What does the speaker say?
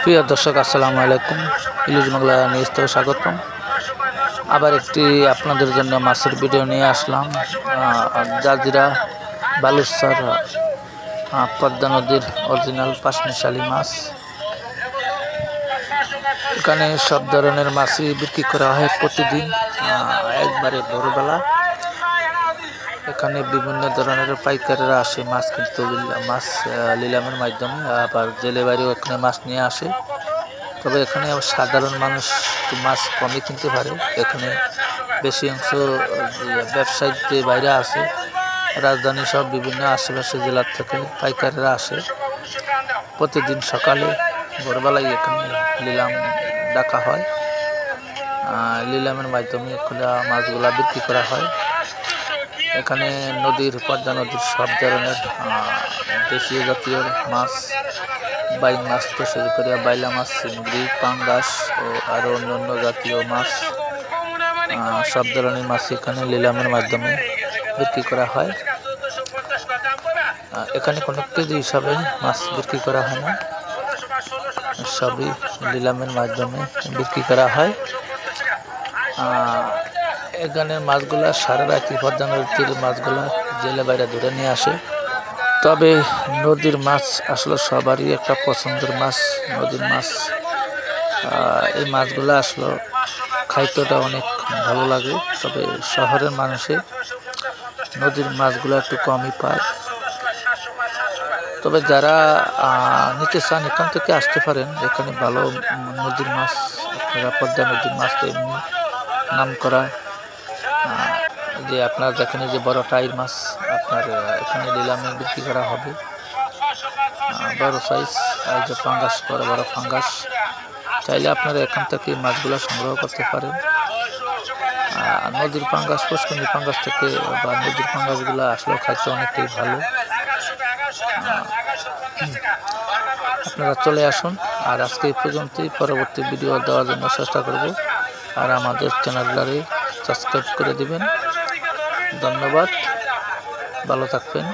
প্রিয় দর্শক, আসসালামু আলাইকুম। ইলিশ বাংলা নিউজ থেকে স্বাগতম। আবার একটি আপনাদের জন্য মাছের ভিডিও নিয়ে আসলাম। জাজিরা বালুরচর পদ্মা নদীর অরিজিনাল পাঁচমিশালি মাছ। এখানে সব ধরনের মাছই বিক্রি করা হয় প্রতিদিন, একবারে ভোরবেলা। এখানে বিভিন্ন ধরনের পাইকাররা আসে মাছ কিনতে, মাছ নিলামের মাধ্যমে। আবার জেলে বাড়িও এখানে মাছ নিয়ে আসে। তবে এখানে সাধারণ মানুষ মাছ কমই কিনতে পারে। এখানে বেশি অংশ ব্যবসায়িক যে বাইরে আছে, রাজধানী সব বিভিন্ন আশেপাশে জেলার থেকে পাইকাররা আসে। প্রতিদিন সকালে ভোরবেলায় এখানে নিলাম ডাকা হয়। নিলামের মাধ্যমে খোলা মাছগুলা বিক্রি করা হয়। এখানে পদ্মা নদীর সব ধরনের দেশীয় জাতীয় মাছ, বাইং মাছ থেকে শুরু করে বাইলা মাছ, চিংড়ি, পাঙ্গাস ও আরও অন্যান্য জাতীয় মাছ, সব ধরনের মাছ এখানে নিলামের মাধ্যমে বিক্রি করা হয়। এখানে কোনো কেজি হিসাবে মাছ বিক্রি করা হয় না, সবই নিলামের মাধ্যমে বিক্রি করা হয়। এখানের মাছগুলা সারা রাতি পদ্মা নদীর মাছগুলা জেলে বাইরে ধরে নিয়ে আসে। তবে নদীর মাছ আসলে সবারই একটা পছন্দের মাছ। নদীর মাছ, এই মাছগুলো আসলে খাইতেটা অনেক ভালো লাগে। তবে শহরের মানুষে নদীর মাছগুলো একটু কমই পায়। তবে যারা নিতে চান এখান থেকে আসতে পারেন। এখানে ভালো নদীর মাছ, আপনারা পদ্মা নদীর মাছ তো এমনি নাম করা। যে আপনার যেখানে যে বড় টাইর মাছ আপনার এখানে নিলামে বিক্রি করা হবে। বড় সাইজ এই যে ফাঙ্গাস, বড় বড় ফাঙ্গাস, চাইলে আপনারা এখান থেকে মাছগুলো সংগ্রহ করতে পারেন। নদীর পাঙ্গাস, পুষ্করণী পাঙ্গাস থেকে বা নদীর পাঙ্গাসগুলো আসলে খাইতে অনেকটাই ভালো। আপনারা চলে আসুন। আর আজকে এই পর্যন্তই। পরবর্তী ভিডিও দেওয়ার জন্য চেষ্টা করব। আর আমাদের চ্যানেলটারে সাবস্ক্রাইব করে দিবেন। ধন্যবাদ, ভালো থাকবেন।